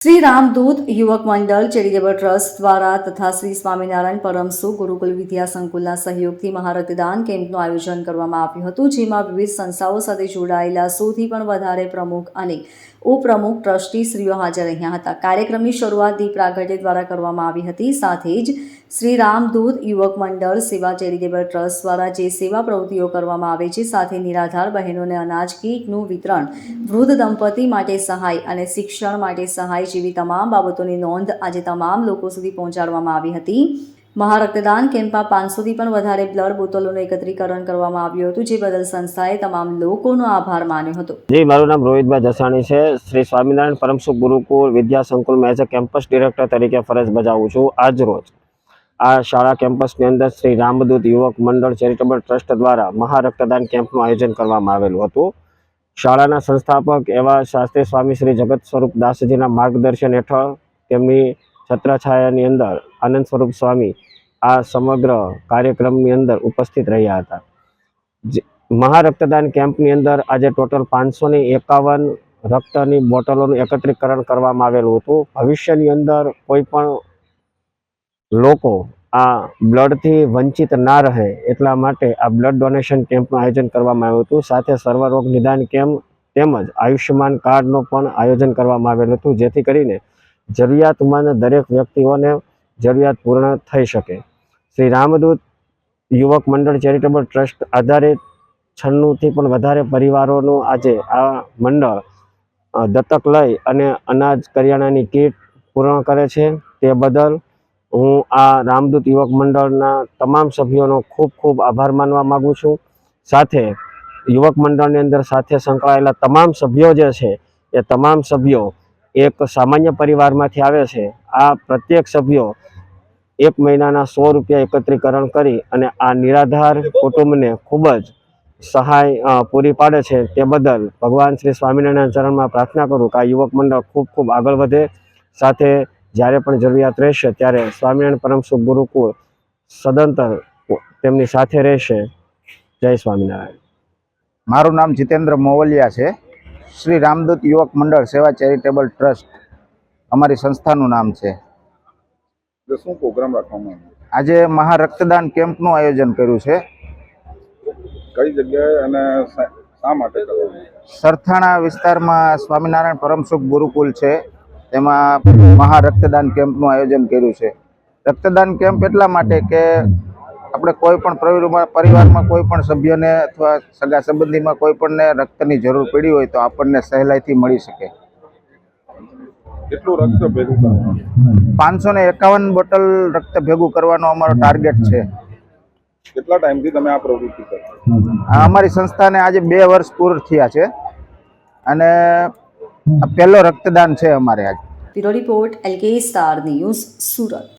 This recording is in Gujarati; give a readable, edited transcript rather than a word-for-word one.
श्री रामदूत युवक मंडल चेरिटेबल ट्रस्ट द्वारा तथा श्री स्वामीनारायण परमसुख गुरुकुल विद्या संकुलના સહયોગથી મહારક્તદાન કેમ્પનું આયોજન કરવામાં આવ્યું હતું, જેમાં વિવિધ સંસ્થાઓ સાથે જોડાયેલા 100થી પણ વધારે પ્રમુખ અને ઉપપ્રમુખ ટ્રસ્ટીશ્રીઓ હાજર રહ્યા હતા। કાર્યક્રમની શરૂઆત દીપ પ્રાગટ્ય દ્વારા કરવામાં આવી હતી। સાથે જ શ્રી રામદૂત યુવક મંડળ સેવા ચેરિટેબલ ટ્રસ્ટ દ્વારા જે સેવા પ્રવૃત્તિઓ કરવામાં આવે છે, સાથે નિરાધાર બહેનોને અનાજ કીટનું વિતરણ, વૃદ્ધ દંપતી માટે સહાય અને શિક્ષણ માટે સહાય જેવી તમામ બાબતોની નોંધ આજે તમામ લોકો સુધી પહોંચાડવામાં આવી હતી। મહારક્તદાન કેમ્પમાં 500થી પણ વધારે બ્લડ બોટલોનું એકત્રીકરણ કરવામાં આવ્યું હતું, જે બદલ સંસ્થાએ તમામ લોકોનો આભાર માન્યો હતો। જી, મારું નામ રોહિતભાઈ જસાણી છે। શ્રી સ્વામિનારાયણ પરમસુખ ગુરુકુળ વિદ્યા સંકુલમાં એઝ અ કેમ્પસ ડિરેક્ટર તરીકે ફરજ બજાવું છું। આજ રોજ આ શાળા કેમ્પસની અંદર શ્રી રામદૂત યુવક મંડળ ચેરિટેબલ ટ્રસ્ટ દ્વારા મહારક્તદાન કેમ્પનું આયોજન કરવામાં આવેલું હતું। શાળાના સંસ્થાપક એવા શાસ્ત્રી સ્વામી શ્રી જગત સ્વરૂપ દાસજીના માર્ગદર્શન હેઠળ તેમની છત્રછાયાની અંદર આનંદ સ્વરૂપ સ્વામી આ સમગ્ર કાર્યક્રમની અંદર ઉપસ્થિત રહ્યા હતા। મહારક્તદાન કેમ્પની અંદર આજે ટોટલ 551 રક્તની બોટલોનું એકત્રીકરણ કરવામાં આવેલું હતું। ભવિષ્યની અંદર કોઈ પણ લોકો આ બ્લડથી વંચિત ના રહે એટલા માટે આ બ્લડ ડોનેશન કેમ્પનું આયોજન કરવામાં આવ્યું હતું। સાથે સર્વરોગ નિદાન કેમ્પ તેમજ આયુષ્યમાન કાર્ડનું પણ આયોજન કરવામાં આવેલું હતું, જેથી કરીને જરૂરિયાતમંદ દરેક વ્યક્તિઓને જરૂરિયાત પૂર્ણ થઈ શકે। શ્રી રામદૂત યુવક મંડળ ચેરિટેબલ ટ્રસ્ટ આધારિત 96થી પણ વધારે પરિવારોનું આજે આ મંડળ દત્તક લઈ અને અનાજ કરિયાણાની કીટ પૂર્ણ કરે છે। તે બદલ હું આ રામદૂત યુવક મંડળના તમામ સભ્યોનો ખૂબ ખૂબ આભાર માનવા માગું છું। સાથે યુવક મંડળની અંદર સાથે સંકળાયેલા તમામ સભ્યો જે છે એ તમામ સભ્યો એક સામાન્ય પરિવારમાંથી આવે છે। આ પ્રત્યેક સભ્યો 1 મહિનાના 100 રૂપિયા એકત્રીકરણ કરી અને આ નિરાધાર કુટુંબને ખૂબ જ સહાય પૂરી પાડે છે। તે બદલ ભગવાન શ્રી સ્વામિનારાયણ ચરણમાં પ્રાર્થના કરું કે આ યુવક મંડળ ખૂબ ખૂબ આગળ વધે। સાથે જ્યારે પણ જરૂરિયાત રહેશે ત્યારે સ્વામિનારાયણ પરમસુખ ગુરુકુળ સદંતર તેમની સાથે રહેશે। જય સ્વામિનારાયણ। મારું નામ જીતેન્દ્ર મોવલિયા છે। શ્રી રામદૂત યુવક મંડળ સેવા ચેરિટેબલ ટ્રસ્ટ અમારી સંસ્થાનું નામ છે। શું પ્રોગ્રામ રાખવામાં આવ્યો? આજે મહારક્તદાન કેમ્પનું આયોજન કર્યું છે। કઈ જગ્યાએ અને શા માટે કરવામાં? સરથાણા વિસ્તારમાં સ્વામિનારાયણ પરમસુખ ગુરુકુલ છે, તેમાં મહારક્તદાન કેમ્પનું આયોજન કર્યું છે। રક્તદાન કેમ્પ એટલા માટે કે આપણે કોઈ પણ પરિવારમાં કોઈ પણ સભ્યને અથવા સગા સંબંધીમાં કોઈ પણને રક્તની જરૂર પડી હોય તો આપણને સહેલાઈથી મળી શકે। કેટલું રક્ત ભેગું કરવાનું? 551 બોટલ રક્ત ભેગું કરવાનો અમારો ટાર્ગેટ છે। કેટલા ટાઈમથી તમે આ પ્રવૃત્તિ કરો? અમારી સંસ્થાને આજે 2 વર્ષ પૂર્ણ થયા છે અને આ પહેલો રક્તદાન છે અમારે આજે। Bureau report LK star news, Surat.